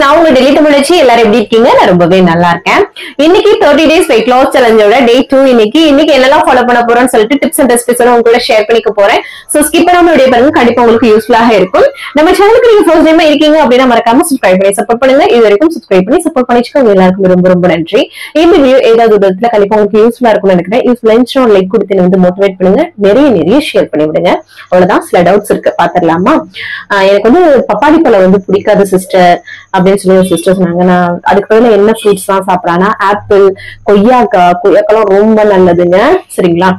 நான் உங்க டெல்லி தமிழச்சி. எல்லாரும் எப்படி இருக்கீங்க? நான் ரொம்பவே நல்லா இருக்கேன். இன்னைக்கு 30 days weight loss சேலஞ்சோட டே 2. இன்னைக்கு என்னெல்லாம் ஃபாலோ பண்ண போறோம்னு சொல்லிட்டு டிப்ஸ் அண்ட் ரெசிபிஸ் உங்க கூட ஷேர் பண்ணிக்க போறேன். சோ ஸ்கிப் பண்ணாம வீடியோ பாருங்க, கண்டிப்பா உங்களுக்கு யூஸ்ஃபுல்லாக இருக்கும். நம்ம சேனலுக்கு நீங்க ஃபர்ஸ்ட் டைமா இருக்கீங்க அப்படின்னா மறக்காம சப்ஸ்கிரைப் பண்ணி சப்போர்ட் பண்ணுங்க. இது வரைக்கும் சப்ஸ்கிரைப் பண்ணி சப்போர்ட் பண்ணிச்சுக்கோங்க. எல்லாருக்கும் ரொம்ப ரொம்ப நன்றி. இந்த வீடியோ ஏதாவது விதத்துல கண்டிப்பா உங்களுக்கு யூஸ்ஃபுல்லா இருக்கும்னு நினைக்கிறேன். யூஸ்ஃபுல்லா இருந்துச்சுன்னா லைக் கொடுத்து வந்து மோட்டிவேட் பண்ணுங்க. நிறைய ஷேர் பண்ணி விடுங்க. அவ்வளவுதான். சில டவுட்ஸ் இருக்கு, பாத்திரலாமா? எனக்கு வந்து பப்பாளி பழம் வந்து பிடிக்காது சிஸ்டர் அப்படின்னு சொல்லி ஒரு சிஸ்டர் சொன்னாங்க. நான் அதுக்கு பதிலா என்ன ஃப்ரூட்ஸ் தான் சாப்பிடறானா, ஆப்பிள், கொய்யாக்காய் ரொம்ப நல்லதுங்க. சரிங்களா?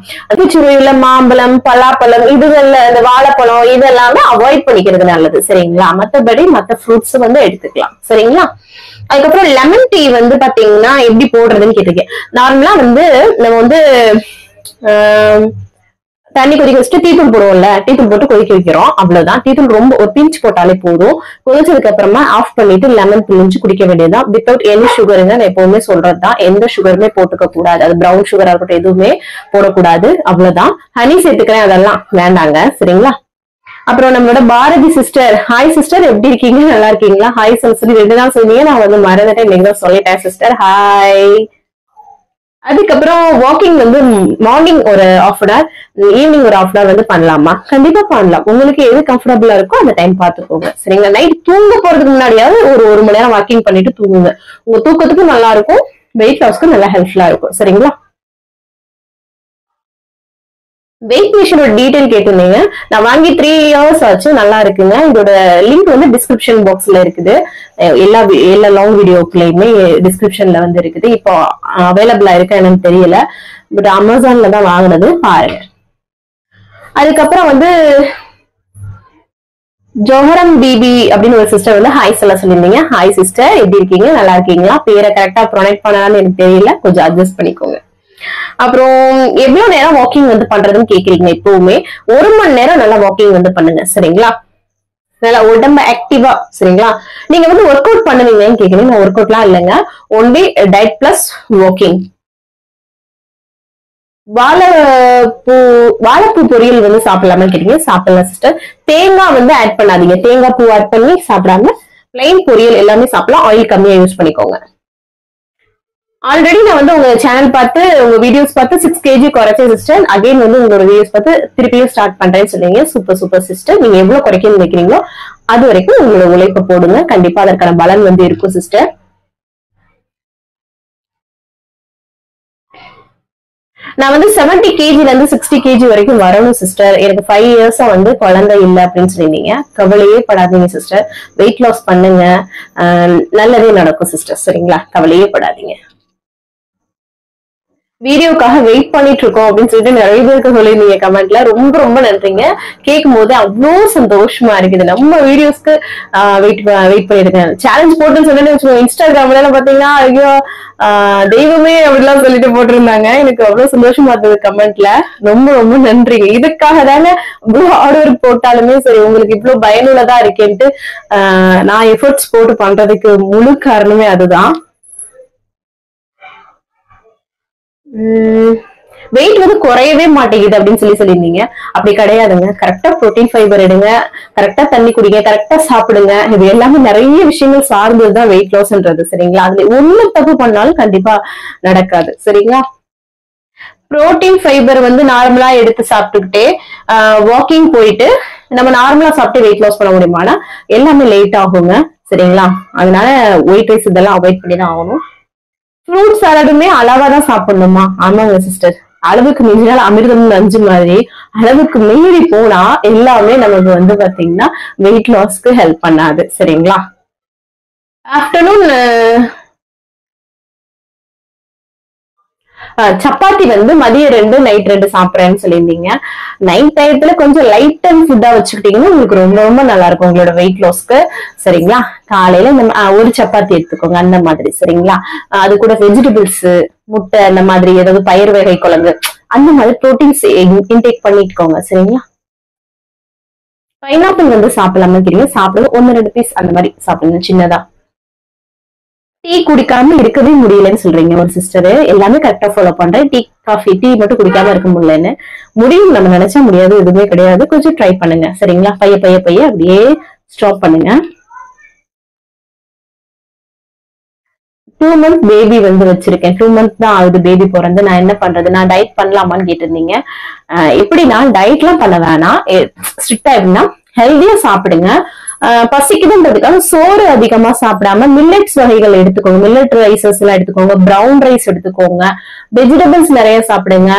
சுவையுள்ள மாம்பழம், பலாப்பழம், இதுகள்ல இந்த வாழைப்பழம் இதெல்லாமே அவாய்ட் பண்ணிக்கிறது நல்லது. சரிங்களா? மத்தபடி மத்த ஃப்ரூட்ஸ் வந்து எடுத்துக்கலாம். சரிங்களா? அதுக்கப்புறம் லெமன் டீ வந்து பாத்தீங்கன்னா எப்படி போடுறதுன்னு கேட்டிருக்கேன். நார்மலா வந்து நம்ம வந்து தண்ணி கொதிக்க வச்சுட்டு டீத்தூள் போடுவோம்ல, டீத்தூள் போட்டு கொதிக்க வைக்கிறோம். அவ்வளவுதான். டீத்தூள் ரொம்ப ஒரு பிஞ்ச் போட்டாலே போதும். கொதிச்சதுக்கு அப்புறமா ஆஃப் பண்ணிட்டு லெமன் பிழிஞ்சு குடிக்க வேண்டியதுதான். வித்தவுட் எனி சுகருங்க. நான் எப்பவுமே சொல்றதுதான், எந்த சுகருமே போட்டுக்க கூடாது. அது பிரவுன் சுகரா இருக்கட்டும், எதுவுமே போடக்கூடாது. அவ்வளவுதான். ஹனி சேர்த்துக்கிறேன், அதெல்லாம் வேண்டாங்க. சரிங்களா? அப்புறம் நம்மளோட பாரதி சிஸ்டர், ஹாய் சிஸ்டர், எப்படி இருக்கீங்க? நல்லா இருக்கீங்களா? ஹாய் சொல்லி 2 நாள் சொன்னீங்க, நான் வந்து மறந்துட்டேன். இன்னைக்கு தான் சொல்லிட்டேன் சிஸ்டர். ஹாய். அதுக்கப்புறம் வாக்கிங் வந்து மார்னிங் ஒரு ½ hour, ஈவினிங் ஒரு ½ hour வந்து பண்ணலாமா? கண்டிப்பா பண்ணலாம். உங்களுக்கு எது கம்ஃபர்டபுளா இருக்கோ அந்த டைம் பாத்துக்கோங்க. சரிங்களா? நைட் தூங்க போறதுக்கு முன்னாடியாவது ஒரு மணி நேரம் வாக்கிங் பண்ணிட்டு தூங்குங்க. உங்க தூக்கத்துக்கும் நல்லா இருக்கும், வெயிட் லாஸ்க்கும் நல்லா ஹெல்ப்ஃபுல்லா இருக்கும். சரிங்களா? வெயிட் மிஷினோட டீடைல் கேட்டிருந்தீங்க. நான் வாங்கி 3 years ஆச்சு. நல்லா இருக்குங்க. இதோட லிங்க் வந்து டிஸ்கிரிப்ஷன் பாக்ஸ்ல இருக்குது. எல்லா லாங் வீடியோக்குலயுமே டிஸ்கிரிப்ஷன்ல வந்து இருக்குது. இப்போ அவைலபிளா இருக்கா என்னன்னு தெரியல, பட் அமேசான்ல தான் வாங்கினது, பாருங்க. அதுக்கப்புறம் வந்து ஜோஹரம் பிபி அப்படின்னு ஒரு சிஸ்டர் வந்து ஹாய் சொல்லியிருந்தீங்க. ஹாய் சிஸ்டர், எப்படி இருக்கீங்க? நல்லா இருக்கீங்களா? பேரை கரெக்டா ப்ரொனவுன்ஸ் பண்ணலாம்னு எனக்கு தெரியல, கொஞ்சம் அட்ஜஸ்ட் பண்ணிக்கோங்க. அப்புறம் எவ்வளவு நேரம் வாக்கிங் வந்து பண்றதுன்னு கேக்குறீங்க. எப்பவுமே 1 மணி நேரம் நல்லா வாக்கிங் வந்து பண்ணுங்க. சரிங்களா? நல்லா உடம்ப ஆக்டிவா. சரிங்களா? நீங்க வந்து ஒர்க் அவுட் பண்ணுவீங்கன்னு கேக்குறீங்க. நான் ஒர்க் அவுட்லாம் இல்லைங்க, ஒன்லி டயட் பிளஸ் வாக்கிங். வாழைப்பூ பொரியல் வந்து சாப்பிடலாமான்னு கேட்டீங்க. சாப்பிடலாம் சிஸ்டர். தேங்காய் வந்து ஆட் பண்ணாதீங்க. தேங்காய் பூ ஆட் பண்ணி சாப்பிடாம பிளைன் பொரியல் எல்லாமே சாப்பிடலாம். ஆயில் கம்மியா யூஸ் பண்ணிக்கோங்க. ஆல்ரெடி நான் வந்து உங்க சேனல் பார்த்து, உங்க வீடியோஸ் பார்த்து 6 kg குறைச்சேன் சிஸ்டர். அகைன் வந்து உங்களோட வீடியோஸ் பார்த்து திருப்பியும் ஸ்டார்ட் பண்றேன்னு சொன்னீங்க. Super sister. நீங்க எவ்வளவு குறைக்கணும்னு நினைக்கிறீங்களோ அது வரைக்கும் உங்களோட உழைப்பை போடுங்க. கண்டிப்பா அதற்கான பலன் வந்து இருக்கும் சிஸ்டர். நான் வந்து 70 kg இருந்து 60 kg வரைக்கும் வரணும் சிஸ்டர். எனக்கு 5 years வந்து குழந்தை இல்லை அப்படின்னு சொல்லியிருந்தீங்க. கவலையே படாதீங்க சிஸ்டர். வெயிட் லாஸ் பண்ணுங்க, நல்லதே நடக்கும் சிஸ்டர். சரிங்களா? கவலையே படாதீங்க. வீடியோக்காக வெயிட் பண்ணிட்டு இருக்கோம் அப்படின்னு சொல்லிட்டு நிறைய பேருக்கு சொல்லியிருந்தீங்க கமெண்ட்ல. ரொம்ப நன்றிங்க. கேட்கும் போது அவ்வளவு சந்தோஷமா இருக்குது. நம்ம வீடியோஸ்க்கு வெயிட் பண்ணிருக்கேன். சேலஞ்ச் போட்டுன்னு சொன்னேன்னு இன்ஸ்டாகிராம்ல எல்லாம் பாத்தீங்கன்னா, ஐயோ தெய்வமே அப்படிலாம் சொல்லிட்டு போட்டிருந்தாங்க. எனக்கு அவ்வளவு சந்தோஷமா இருந்தது கமெண்ட்ல. ரொம்ப நன்றிங்க. இதுக்காக தாங்க இவ்வளவு ஹார்ட் ஒர்க் போட்டாலுமே சரி, உங்களுக்கு இவ்வளவு பயனுள்ளதா இருக்கேன்ட்டு நான் எஃபர்ட்ஸ் போட்டு பண்றதுக்கு முழு காரணமே அதுதான். வெயிட் வந்து குறையவே மாட்டேங்குது அப்படின்னு சொல்லியிருந்தீங்க. அப்படி கிடையாதுங்க. கரெக்டா புரோட்டீன் ஃபைபர் எடுங்க, கரெக்டா தண்ணி குடிங்க, கரெக்டா சாப்பிடுங்க. இது எல்லாமே நிறைய விஷயங்கள் சார்ந்ததுதான் வெயிட் லாஸ்ன்றது. சரிங்களா? அதுல ஒண்ணு தப்பு பண்ணாலும் கண்டிப்பா நடக்காது. சரிங்களா? புரோட்டீன் ஃபைபர் வந்து நார்மலா எடுத்து சாப்பிட்டுக்கிட்டே வாக்கிங் போயிட்டு நம்ம நார்மலா சாப்பிட்டு வெயிட் லாஸ் பண்ண முடியுமானா எல்லாமே லேட் ஆகுங்க. சரிங்களா? அதனால ஒயிட் ரைஸ் இதெல்லாம் அவாய்ட் பண்ணி தான் ஆகணும். ஃப்ரூட் சாலடுமே அளவா தான் சாப்பிடணுமா? ஆமாங்க சிஸ்டர். அளவுக்கு மீறினால் அமிர்தம் நஞ்சு மாதிரி. அளவுக்கு மீறி போனா எல்லாமே நமக்கு வந்து பாத்தீங்கன்னா வெயிட் லாஸ்க்கு ஹெல்ப் பண்ணாது. சரிங்களா? ஆஃப்டர்நூன் சப்பாத்தி வந்து மதியம் 2 நைட் 2 சாப்பிடுறேன்னு சொல்லியிருந்தீங்க. நைட் டயத்துல கொஞ்சம் லைட் அண்ட் ஃபுட்டா வச்சுக்கிட்டீங்கன்னா உங்களுக்கு ரொம்ப நல்லா இருக்கும் உங்களோட வெயிட் லாஸ்க்கு. சரிங்களா? காலையில ஒரு சப்பாத்தி எடுத்துக்கோங்க, அந்த மாதிரி. சரிங்களா? அது கூட வெஜிடபிள்ஸ், முட்டை, அந்த மாதிரி ஏதாவது பயிர் வகை குழம்பு, அந்த மாதிரி ப்ரோட்டீன்ஸ் இன்டேக் பண்ணிட்டுக்கோங்க. சரிங்களா? பைனாப்பிள் வந்து சாப்பிடலாமா கேட்டீங்க. சாப்பிடுங்க. 1-2 பீஸ் அந்த மாதிரி சாப்பிடுங்க, சின்னதா. டீ குடிக்காம இருக்கவே முடியலன்னு சொல்றீங்க ஒரு சிஸ்டர். எல்லாமே கரெக்டா ஃபாலோ பண்றேன். டீ மட்டும் குடிக்காம இருக்க முடியலன்னு. முடியும், நம்ம நினைச்சா முடியாது, எதுவுமே கிடையாது. கொஞ்சம் ட்ரை பண்ணுங்க. சரிங்களா? பைய அப்படியே ஸ்டாப் பண்ணுங்க. 2 month பேபி வந்து வச்சிருக்கேன். 2 month தான் ஆகுது பேபி பிறந்து. நான் என்ன பண்றது, நான் டயட் பண்ணலாமான்னு கேட்டிருந்தீங்க. எப்படின்னா டயட்லாம் பண்ண வேணாம். ஸ்ட்ரிக்டா எப்படின்னா ஹெல்தியா சாப்பிடுங்க. பசிக்குதுன்றதுக்காக சோறு அதிகமா சாப்பிடாம மில்லட்ஸ் வகைகள் எடுத்துக்கோங்க. மில்லட் ரைசஸ் எல்லாம் எடுத்துக்கோங்க. பிரவுன் ரைஸ் எடுத்துக்கோங்க. வெஜிடபிள்ஸ் நிறைய சாப்பிடுங்க.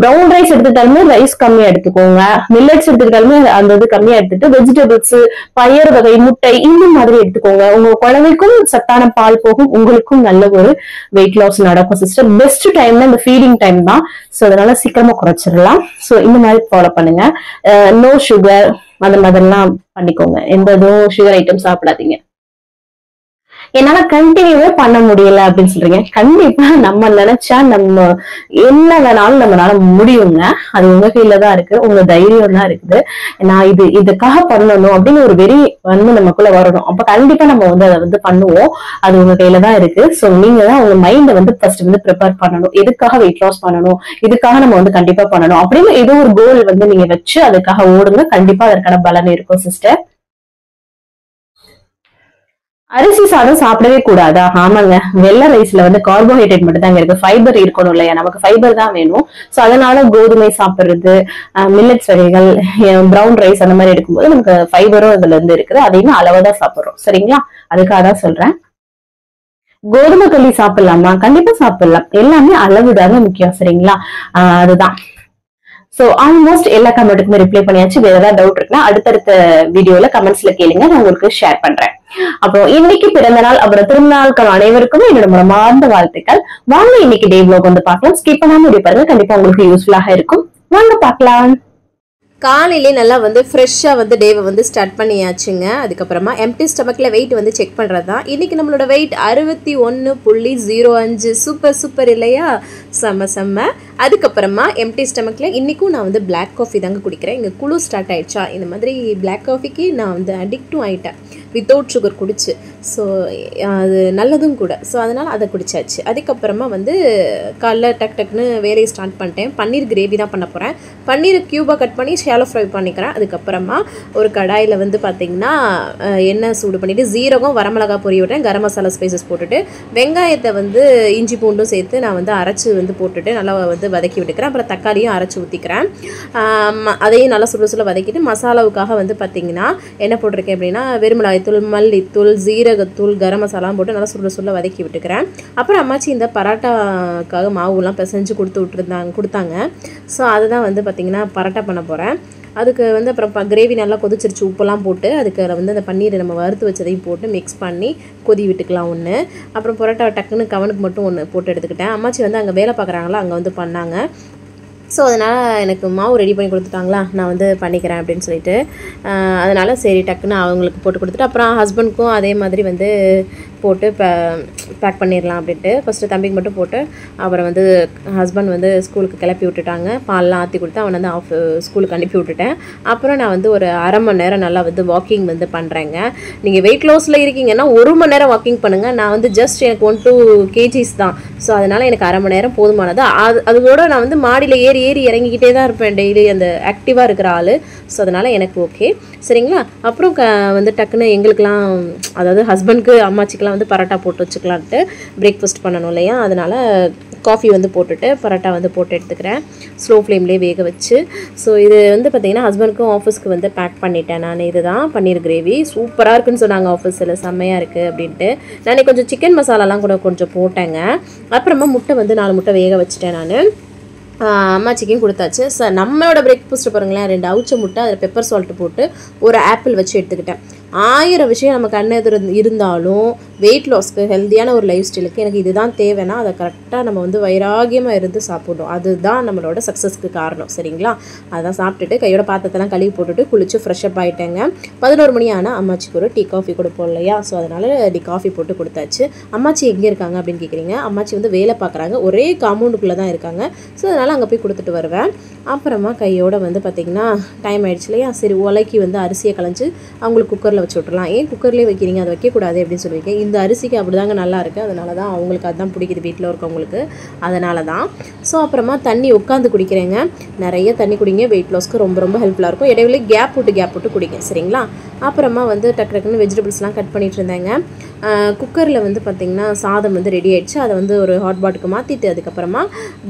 பிரவுன் ரைஸ் எடுத்துட்டாலுமே ரைஸ் கம்மியா எடுத்துக்கோங்க. மில்லட்ஸ் எடுத்துக்கிட்டாலுமே அந்த இது கம்மியா எடுத்துட்டு வெஜிடபிள்ஸ், பயறு வகை, முட்டை இந்த மாதிரி எடுத்துக்கோங்க. உங்க குழந்தைக்கும் சத்தான பால் போகும், உங்களுக்கும் நல்ல ஒரு வெயிட் லாஸ் நடக்கும் சிஸ்டர். பெஸ்ட் டைம்னா இந்த ஃபீடிங் டைம் தான். சோ அதனால சீக்கிரமா குறைச்சிடலாம். சோ இந்த மாதிரி ஃபாலோ பண்ணுங்க. நோ சுகர் அந்த மாதிரிலாம் பண்ணிக்கோங்க. எந்த இதுவும் சுகர் ஐட்டம் சாப்பிடாதீங்க. என்னால கண்டினியூவே பண்ண முடியல அப்படின்னு சொல்றீங்க. கண்டிப்பா நம்ம நினைச்சா நம்ம என்ன வேணாலும் நம்மளால முடியுங்க. அது உங்க கையில தான் இருக்கு, உங்க தைரியம் தான் இருக்குது. நான் இதுக்காக பண்ணணும் அப்படின்னு ஒரு வெறி வந்து நமக்குள்ள வரணும். அப்ப கண்டிப்பா நம்ம வந்து அதை வந்து பண்ணுவோம். அது உங்க கையில தான் இருக்கு. சோ நீங்க தான் உங்க மைண்ட வந்து ஃபர்ஸ்ட் வந்து ப்ரிப்பேர் பண்ணணும். எதுக்காக வெயிட் லாஸ் பண்ணணும், இதுக்காக நம்ம வந்து கண்டிப்பா பண்ணணும் அப்படின்னு ஏதோ ஒரு கோல் வந்து நீங்க வச்சு அதுக்காக ஓடுங்க. கண்டிப்பா அதற்கான பலன் இருக்கும் சிஸ்டர். அரிசி சாதம் சாப்பிடவே கூடாதா? ஆமாங்க, வெள்ளை ரைஸ்ல வந்து கார்போஹைட்ரேட் மட்டும் தாங்க இருக்கு. ஃபைபர் இருக்கணும் இல்லையா? நமக்கு ஃபைபர் தான் வேணும். சோ அதனால கோதுமை சாப்பிடுறது, மில்லட்ஸ் வகைகள், பிரவுன் ரைஸ் அந்த மாதிரி எடுக்கும்போது நமக்கு ஃபைபரும் இதுல இருந்து இருக்குது. அதையும் அளவுதான் சாப்பிடுறோம். சரிங்களா? அதுக்காக தான் சொல்றேன். கோதுமை களி சாப்பிடலாமா? கண்டிப்பா சாப்பிடலாம். எல்லாமே அளவுதாங்க முக்கியம். சரிங்களா? அதுதான். சோ ஆல்மோஸ்ட் எல்லா கமெண்ட்டுக்குமே ரிப்ளை பண்ணியாச்சு. வேற ஏதாவது டவுட் இருக்குன்னா அடுத்தடுத்த வீடியோல கமெண்ட்ஸ்ல கேளுங்க, நான் உங்களுக்கு ஷேர் பண்றேன். அப்புறம் இன்னைக்கு பிறந்த நாள் அப்புறம் திரும்ப நாட்கள் அனைவருக்குமே என்னோட மனமார்ந்த வாழ்த்துக்கள். வாங்க இன்னைக்கு டே வ்ளாக் வந்து பார்க்கலாம். ஸ்கிப் பண்ணாம வீடியோ பாருங்க, கண்டிப்பா உங்களுக்கு யூஸ்ஃபுல்லாக இருக்கும். வாங்க பார்க்கலாம். காலையிலே நல்லா வந்து ஃப்ரெஷ்ஷாக வந்து டேவை வந்து ஸ்டார்ட் பண்ணியாச்சுங்க. அதுக்கப்புறமா எம்டி ஸ்டமக்கில் வெயிட் வந்து செக் பண்ணுறது தான். இன்றைக்கி நம்மளோட வெயிட் 61.05. சூப்பர் இல்லையா? செம்ம. அதுக்கப்புறமா எம்டி ஸ்டமக்கில் இன்றைக்கும் நான் வந்து பிளாக் காஃபி தாங்க குடிக்கிறேன். இங்கே குழு ஸ்டார்ட் ஆகிடுச்சா, இந்த மாதிரி பிளாக் காஃபிக்கு நான் வந்து அடிக்டும் ஆகிட்டேன் வித்தவுட் சுகர் குடிச்சு. ஸோ அது நல்லதும் கூட. ஸோ அதனால் அதை குடிச்சாச்சு. அதுக்கப்புறமா வந்து காலைல டக்குன்னு வேலையை ஸ்டார்ட் பண்ணிட்டேன். பன்னீர் கிரேவி தான் பண்ண போகிறேன். பன்னீர் க்யூபாக கட் பண்ணி ஷாலோ ஃப்ரை பண்ணிக்கிறேன். அதுக்கப்புறமா ஒரு கடாயில் வந்து பார்த்திங்கன்னா எண்ணெய் சூடு பண்ணிவிட்டு ஜீரகம், வரமிளகா பொரிய விட்டேன். கரம் மசாலா ஸ்பைசஸ் போட்டுட்டு வெங்காயத்தை வந்து இஞ்சி பூண்டும் சேர்த்து நான் வந்து அரைச்சி வந்து போட்டுட்டு நல்லா வந்து வதக்கி விட்டுக்கிறேன். அப்புறம் தக்காளியும் அரைச்சி ஊற்றிக்கிறேன். அதையும் நல்லா சுட வதக்கிட்டு மசாலாவுக்காக வந்து பார்த்திங்கன்னா என்ன போட்டிருக்கேன் அப்படின்னா வெறுமிளகாய் தூள், மல்லித்தூள், ஜீரகத்தூள், கரம் மசாலாம் போட்டு நல்லா சுட வதக்கி விட்டுக்கிறேன். அப்புறம் அம்மாச்சி இந்த பரோட்டாக்காக மாவுலாம் பிசைஞ்சு கொடுத்தாங்க. ஸோ அதுதான் வந்து பார்த்திங்கன்னா பரோட்டா பண்ண போகிறேன். அதுக்கு வந்து அப்புறம் கிரேவி நல்லா கொதிச்சிருச்சு. உப்பெல்லாம் போட்டு அதுக்கு வந்து அந்த பன்னீரை நம்ம வறுத்து வச்சதையும் போட்டு மிக்ஸ் பண்ணி கொதி விட்டுக்கலாம் ஒன்று. அப்புறம் பரோட்டா டக்குன்னு கவனுக்கு மட்டும் ஒன்று போட்டு எடுத்துக்கிட்டேன். அம்மாச்சி வந்து அங்கே வேலை பார்க்குறாங்களா, அங்கே வந்து பண்ணாங்க. ஸோ அதனால் எனக்கு மாவு ரெடி பண்ணி கொடுத்துட்டாங்களா, நான் வந்து பண்ணிக்கிறேன் அப்படின்னு சொல்லிட்டு அதனால் சரி டக்குன்னு அவங்களுக்கு போட்டு கொடுத்துட்டு அப்புறம் ஹஸ்பண்டுக்கும் அதே மாதிரி வந்து போட்டு பேக் பண்ணிடலாம் அப்படின்ட்டு ஃபஸ்ட்டு தம்பிக்கு மட்டும் போட்டு அப்புறம் வந்து ஹஸ்பண்ட் வந்து ஸ்கூலுக்கு கிளப்பி விட்டுட்டாங்க. பால்லாம் ஆற்றி கொடுத்து அவனை வந்து ஸ்கூலுக்கு அனுப்பி விட்டுட்டேன். அப்புறம் நான் வந்து ஒரு அரை மணி நேரம் நல்லா வந்து வாக்கிங் வந்து பண்ணுறேங்க. நீங்கள் வெயிட் லாஸில் இருக்கீங்கன்னா 1 மணி நேரம் வாக்கிங் பண்ணுங்கள். நான் வந்து ஜஸ்ட் எனக்கு 1-2 kgs தான். ஸோ அதனால் எனக்கு அரை மணி நேரம் போதுமானது. அதோட நான் வந்து மாடியில் ஏறி இறங்கிக்கிட்டே தான் இருப்பேன் டெய்லி, அந்த ஆக்டிவாக இருக்கிற ஆள். ஸோ அதனால் எனக்கு ஓகே. சரிங்களா? அப்புறம் வந்து டக்குன்னு எங்களுக்கெலாம், அதாவது ஹஸ்பண்டுக்கு அம்மாச்சிக்கெலாம் வந்து பரோட்டா போட்டு வச்சுக்கலான்ட்டு பிரேக்ஃபாஸ்ட் பண்ணணும் இல்லையா, அதனால் காஃபி வந்து போட்டுட்டு பரோட்டா வந்து போட்டு எடுத்துக்கிறேன் ஸ்லோ ஃப்ளேம்லேயே வேக வச்சு. ஸோ இது வந்து பார்த்திங்கன்னா ஹஸ்பண்டுக்கும் ஆஃபீஸ்க்கு வந்து பேக் பண்ணிட்டேன் நான். இதுதான் பன்னீர் கிரேவி சூப்பராக இருக்குன்னு சொன்னாங்க ஆஃபீஸில், செம்மையாக இருக்குது அப்படின்ட்டு. நான் கொஞ்சம் சிக்கன் மசாலாலாம் கூட கொஞ்சம் போட்டேங்க. அப்புறமா முட்டை வந்து 4 முட்டை வேக வச்சுட்டேன் நான். அம்மாச்சிக்கும் கொடுத்தாச்சு. நம்மளோட பிரேக்ஃபாஸ்ட்டு பாருங்களேன், 2 அவிச்ச முட்டை, அதில் பெப்பர் சால்ட்டு போட்டு ஒரு ஆப்பிள் வச்சு எடுத்துக்கிட்டேன். 1000 விஷயம் நம்ம கண்ணெதிர் இருந்தாலும் வெயிட் லாஸ்க்கு ஹெல்த்தியான ஒரு லைஃப் ஸ்டைலுக்கு எனக்கு இதுதான் தேவைன்னா அதை கரெக்டாக நம்ம வந்து வைராகியமாக இருந்து சாப்பிடணும். அதுதான் நம்மளோட சக்ஸஸ்க்கு காரணம். சரிங்களா? அதான் சாப்பிட்டுட்டு கையோட பாத்திரத்தெல்லாம் கழுவி போட்டுட்டு குளிச்சு ஃப்ரெஷ்அப் ஆகிட்டேங்க. 11 மணி ஆனால் அம்மாச்சிக்கு ஒரு டீ காஃபி கொடுப்போம் இல்லையா, ஸோ அதனால் டீ காஃபி போட்டு கொடுத்தாச்சு. அம்மாச்சி எங்கே இருக்காங்க அப்படின்னு கேட்குறீங்க. அம்மாச்சி வந்து வேலை பார்க்குறாங்க, ஒரே காம்பவுண்டுக்குள்ளே தான் இருக்காங்க. ஸோ அதனால் அங்கே போய் கொடுத்துட்டு வருவேன். அப்புறமா கையோடு வந்து பார்த்திங்கன்னா டைம் ஆகிடுச்சு இல்லையா, சரி உலைக்கு வந்து அரிசியை களைஞ்சி அவங்களுக்கு குக்கரில் வச்சு விட்டுறலாம். ஏன் குக்கர்லேயே வைக்கிறீங்க, அதை வைக்கக்கூடாது அப்படின்னு சொல்லியிருக்கேன். இந்த அரிசிக்கு அப்படி தாங்க நல்லா இருக்குது, அதனால தான் அவங்களுக்கு அதுதான் பிடிக்குது வீட்டில் இருக்கவங்களுக்கு, அதனால தான். ஸோ அப்புறமா தண்ணி உட்காந்து குடிக்கிறேங்க. நிறைய தண்ணி குடிங்க, வெயிட் லாஸ்க்கு ரொம்ப ரொம்ப ஹெல்ப்ஃபுல்லாக இருக்கும். இடையில கேப் விட்டு குடிங்க. சரிங்களா? அப்புறமா வந்து டக்குன்னு வெஜிடபிள்ஸ்லாம் கட் பண்ணிட்டு இருந்தேங்க. குக்கரில் வந்து பார்த்திங்கன்னா சாதம் வந்து ரெடி ஆகிடுச்சு. அதை வந்து ஒரு ஹாட் பாட்டுக்கு மாற்றிட்டு அதுக்கப்புறமா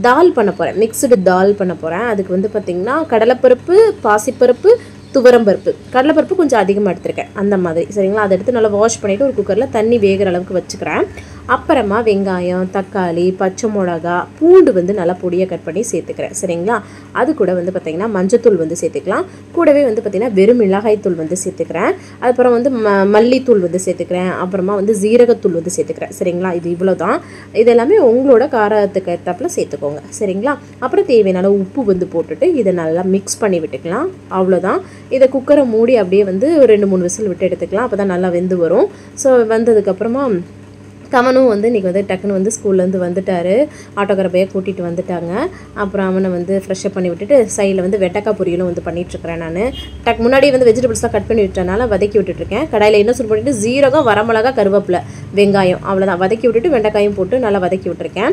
தால் பண்ண போகிறேன், மிக்ஸ்டு தால் பண்ண போகிறேன். அதுக்கு வந்து பார்த்திங்கன்னா கடலைப்பருப்பு, பாசிப்பருப்பு, துவரம்பருப்பு, கடலைப்பருப்பு கொஞ்சம் அதிகமாக எடுத்துருக்கேன் அந்த மாதிரி சரிங்களா. அதை எடுத்து நல்லா வாஷ் பண்ணிவிட்டு ஒரு குக்கரில் தண்ணி வேகிற அளவுக்கு வச்சுக்கிறேன். அப்புறமா வெங்காயம், தக்காளி, பச்சை மிளகா, பூண்டு வந்து நல்லா பொடியாக கட் பண்ணி சேர்த்துக்கிறேன் சரிங்களா. அது கூட வந்து பார்த்திங்கன்னா மஞ்சத்தூள் வந்து சேர்த்துக்கலாம். கூடவே வந்து பார்த்திங்கன்னா வெறும் மிளகாய்த்தூள் வந்து சேர்த்துக்கிறேன். அதுக்கப்புறம் வந்து மல்லித்தூள் வந்து சேர்த்துக்கிறேன். அப்புறமா வந்து ஜீரகத்தூள் வந்து சேர்த்துக்கிறேன் சரிங்களா. இது இவ்வளோ தான். இது எல்லாமே உங்களோட காரத்துக்கு ஏற்றாப்புல சேர்த்துக்கோங்க சரிங்களா. அப்புறம் தேவையான உப்பு வந்து போட்டுட்டு இதை நல்லா மிக்ஸ் பண்ணி விட்டுக்கலாம். அவ்வளோதான். இதை குக்கரை மூடி அப்படியே வந்து ஒரு 2-3 விசில் விட்டு எடுத்துக்கலாம். அப்போ தான் நல்லா வெந்து வரும். ஸோ வந்ததுக்கப்புறமா கமனும் வந்து இன்றைக்கி வந்து டக்குன்னு வந்து ஸ்கூல்லேருந்து வந்துட்டார். ஆட்டோக்கார பையை கூட்டிகிட்டு வந்துட்டாங்க. அப்புறம் அவனை வந்து ஃப்ரெஷ்அப் பண்ணி விட்டுட்டு சைடில் வந்து வெண்டைக்காய் பொரியலும் வந்து பண்ணிகிட்ருக்கிறேன். நான் முன்னாடியே வந்து வெஜிடபிள்ஸ்லாம் கட் பண்ணி விட்டனால வதக்கி விட்டுட்ருக்கேன். கடாயில் என்ன சூடு பண்ணிவிட்டு ஜீரகம், வரமிளகா, கருவேப்பிலை, வெங்காயம் அவ்வளோதான் வதக்கி விட்டுட்டு வெண்டைக்காயும் போட்டு நல்லா வதக்கி விட்டுருக்கேன்.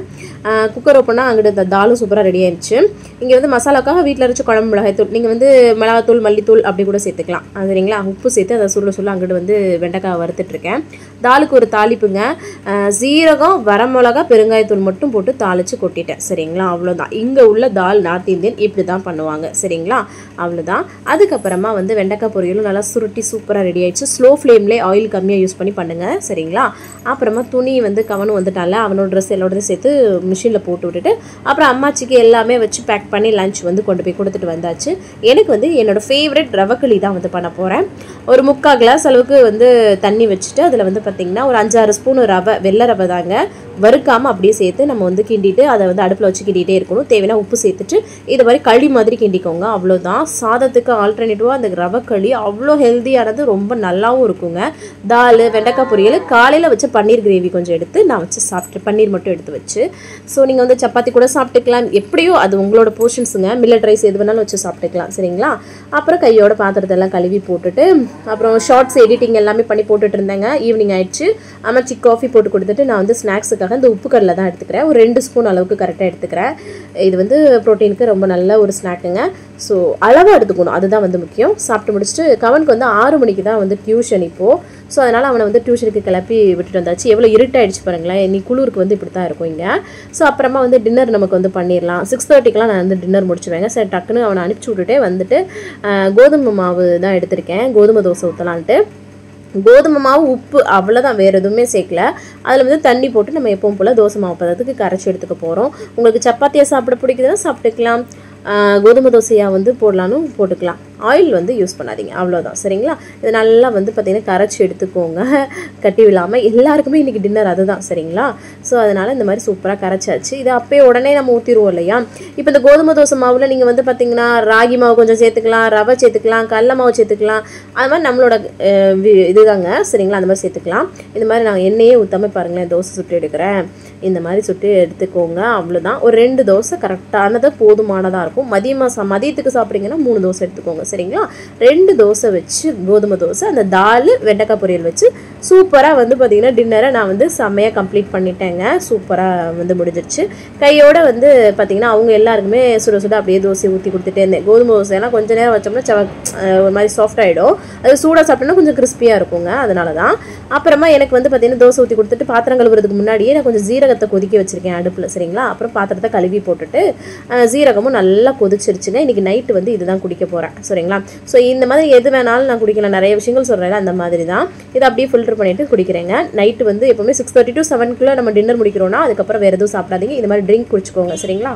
குக்கர் ஓப்பனாக அங்கிட்டு தாலும் சூப்பராக ரெடி ஆயிடுச்சு. இங்கே வந்து மசாலாக்காக வீட்டில் அரைச்சி குழம்பு மிளகாய்த்தூள், நீங்கள் வந்து மிளகாத்தூள், மல்லித்தூள் அப்படி கூட சேர்த்துக்கலாம் சரிங்களா. உப்பு சேர்த்து அதை சுருள அங்கிட்டு வந்து வெண்டைக்காய் வறுத்துட்ருக்கேன். தாலுக்கு ஒரு தாளிப்புங்க, ஜீரகம், வரமிளகா, பெருங்காயத்தூள் மட்டும் போட்டு தாளித்து கொட்டிட்டேன் சரிங்களா. அவ்வளோதான். இங்கே உள்ள தால் நார்த் இந்தியன் இப்படி தான் பண்ணுவாங்க சரிங்களா. அவ்வளோதான். அதுக்கப்புறமா வந்து வெண்டைக்காய் பொரியலும் நல்லா சுருட்டி சூப்பராக ரெடி ஆயிடுச்சு. ஸ்லோ ஃப்ளேம்லேயே ஆயில் கம்மியாக யூஸ் பண்ணி பண்ணுங்கள் சரிங்களா. அப்புறமா துணி வந்து கவனம் வந்துட்டால அவனோட ட்ரெஸ் எல்லாரோட சேர்த்து மிஷினில் போட்டு விட்டுட்டு அப்புறம் அம்மாச்சிக்கு எல்லாமே வச்சு பேக் பண்ணி லஞ்ச் வந்து கொண்டு போய் கொடுத்துட்டு வந்தாச்சு. எனக்கு வந்து என்னோடய ஃபேவரட் ரவக்களி தான் வந்து பண்ண போகிறேன். ஒரு 3/4 கிளாஸ் அளவுக்கு வந்து தண்ணி வச்சுட்டு அதில் வந்து பார்த்திங்கன்னா ஒரு 5-6 ஸ்பூன் ரவை, வெள்ளை ரவை தாங்க, வறுக்காமல் அப்படியே சேர்த்து நம்ம வந்து கிண்டிட்டு அதை வந்து அடுப்பில் வச்சு கிண்டிகிட்டே இருக்கணும். தேவையான உப்பு சேர்த்துட்டு இது மாதிரி களி மாதிரி கிண்டிக்கோங்க. அவ்வளோதான். சாதத்துக்கு ஆல்டர்னேட்டிவாக அந்த ரவை களி அவ்வளோ ஹெல்த்தியானது, ரொம்ப நல்லாவும் இருக்குங்க. தால், வெண்டைக்காய் பொரியல், காலையில் வச்ச பன்னீர் கிரேவி கொஞ்சம் எடுத்து நான் வச்சு சாப்பிட்டு பன்னீர் மட்டும் எடுத்து வச்சு. ஸோ நீங்கள் வந்து சப்பாத்தி கூட சாப்பிட்டுக்கலாம், எப்படியோ அது உங்களோட போர்ஷன்ஸுங்க. மில்லட் ரைஸ் எது வேணாலும் வச்சு சாப்பிட்டுக்கலாம் சரிங்களா. அப்புறம் கையோட பாத்திரத்தெல்லாம் கழுவி போட்டுட்டு அப்புறம் ஷார்ட்ஸ் எடிட்டிங் எல்லாமே பண்ணி போட்டுட்டு இருந்தேங்க. ஈவினிங் ஆயிடுச்சு. அம்மாச்சி காஃபி போட்டு கொடுத்துட்டு நான் வந்து ஸ்நாக்ஸுக்காக இந்த உப்பு கடலை தான் எடுத்துக்கிறேன். ஒரு 2 ஸ்பூன் அளவுக்கு கரெக்டாக எடுத்துக்கிறேன். இது வந்து ப்ரோட்டீனுக்கு ரொம்ப நல்ல ஒரு ஸ்நாக்குங்க. ஸோ அளவாக எடுத்துக்கணும், அதுதான் வந்து முக்கியம். சாப்பிட்டு முடிச்சுட்டு கவனுக்கு வந்து 6 மணிக்கு தான் வந்து டியூஷன் இப்போது. ஸோ அதனால் அவனை வந்து டியூஷனுக்கு கிளப்பி விட்டுட்டு வந்தாச்சு. எவ்வளோ இருட்டாயிடுச்சு பாருங்களேன். நீ குளிருக்கு வந்து இப்படி தான் இருக்கும் இங்கே. ஸோ அப்புறமா வந்து டின்னர் நமக்கு வந்து பண்ணிடலாம். 6:30க்கெலாம் நான் வந்து டின்னர் முடிச்சுவேங்க. சரி டக்குன்னு அவனை அனுப்பிச்சி விட்டுட்டே வந்துட்டு கோதுமை மாவு தான் எடுத்திருக்கேன். கோதுமை தோசை ஊற்றலான்ட்டு. கோதுமை மாவு, உப்பு அவ்வளோதான், வேறு எதுவுமே சேர்க்கல. அதில் வந்து தண்ணி போட்டு நம்ம எப்பவும் போல் தோசை மாவு பதத்துக்கு கரைச்சி எடுத்துக்க போகிறோம். உங்களுக்கு சப்பாத்தியாக சாப்பிட பிடிக்குதுன்னா சாப்பிட்டுக்கலாம், கோதுமை தோசையாக வந்து போடலான்னு போட்டுக்கலாம். ஆயில் வந்து யூஸ் பண்ணாதீங்க, அவ்வளோதான் சரிங்களா. இது நல்லா வந்து பார்த்திங்கன்னா கரைச்சி எடுத்துக்கோங்க, கட்டி விழாமல். எல்லாருக்குமே இன்றைக்கி டின்னர் அதுதான் சரிங்களா. ஸோ அதனால் இந்த மாதிரி சூப்பராக கரைச்சாச்சு. இது அப்போயே உடனே நம்ம ஊற்றிடுவோம் இல்லையா. இப்போ இந்த கோதுமை தோசை மாவில் நீங்கள் வந்து பார்த்திங்கன்னா ராகி மாவு கொஞ்சம் சேர்த்துக்கலாம், ரவை சேர்த்துக்கலாம், கடல மாவு சேர்த்துக்கலாம். அது மாதிரி நம்மளோட இதுதாங்க சரிங்களா. அந்த மாதிரி சேர்த்துக்கலாம். இந்த மாதிரி நான் எண்ணெயே ஊற்றாமல் பாருங்களேன் தோசை சுட்டு எடுக்கிறேன். இந்த மாதிரி சுட்டு எடுத்துக்கோங்க. அவ்வளோதான். ஒரு 2 தோசை கரெக்டானதாக போதுமானதாக இருக்கும். மதியத்துக்கு சாப்பிட்றீங்கன்னா 3 தோசை எடுத்துக்கோங்க சரிங்களா. 2 தோசை வச்சு கோதுமை தோசை, அந்த தால், வெண்டைக்காய் பொரியல் வச்சு சூப்பராக வந்து பார்த்திங்கன்னா டின்னரை நான் வந்து செம்மையாக கம்ப்ளீட் பண்ணிட்டேங்க. சூப்பராக வந்து முடிஞ்சிருச்சு. கையோடு வந்து பார்த்திங்கன்னா அவங்க எல்லாருக்குமே சுட சுட அப்படியே தோசை ஊற்றி கொடுத்துட்டே இருந்தேன். கோதுமை தோசையெல்லாம் கொஞ்சம் நேரம் வச்சோம்னா ஒரு மாதிரி சாஃப்ட் ஆகிடும். அது சூடாக சாப்பிட்டோம்னா கொஞ்சம் கிறிஸ்பியாக இருக்குங்க. அதனால தான். அப்புறமா எனக்கு வந்து பார்த்திங்கன்னா தோசை ஊற்றி கொடுத்துட்டு பாத்திரம் கழுவுறதுக்கு முன்னாடியே நான் கொஞ்சம் ஜீரகத்தை கொதிக்க வச்சுருக்கேன் அடுப்பில் சரிங்களா. அப்புறம் பாத்திரத்தை கழுவி போட்டுட்டு ஜீரகமும் நல்லா கொதிச்சிருச்சுங்க. இன்றைக்கி நைட்டு வந்து இதுதான் குடிக்க போகிறேன் சரிங்களா. ஸோ இந்த மாதிரி எது வேணாலும் நான் குடிக்கலாம். நிறைய விஷயங்கள் சொல்கிறேன், அந்த மாதிரி தான். இதை அப்படியே ஃபில்டர் பண்ணிவிட்டு குடிக்கிறேங்க. நைட்டு வந்து எப்போவுமே 6:30 to 7க்குள்ளே நம்ம டின்னர் முடிக்கிறோன்னா அதுக்கப்புறம் வேறு எதுவும் சாப்பிடாதீங்க. இந்த மாதிரி ட்ரிங்க் குடிச்சுக்கோங்க சரிங்களா.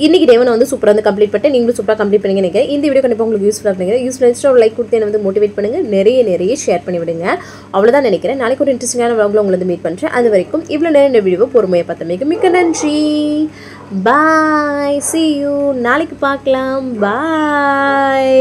இன்னைக்கு டே நான் வந்து சூப்பராக வந்து கம்ப்ளீட் பண்ணிட்டு நீங்களும் சூப்பராக கம்ப்ளீட் பண்ணிங்க நினைக்கிறேன். இந்த வீடியோ கண்டிப்பாக உங்களுக்கு யூஸ்ஃபுல்லாக நினைக்கிறேன். யூஸ்ஃபுல்லாக லைக் கொடுத்து என்ன வந்து மோட்டிவேட் பண்ணுங்கள், நிறைய ஷேர் பண்ணி விடுங்க. அவ்வளோதான் நினைக்கிறேன். நாளைக்கு ஒரு இன்ட்ரெஸ்டிங்கான vlogல உங்களை வந்து மீட் பண்ணுறேன். அது வரைக்கும் இவ்வளோ நேரம் இந்த வீடியோவை பொறுமையாக பார்த்தமைக்கு மிக்க நன்றி. பாய், see you. நாளைக்கு பார்க்கலாம். பாய்.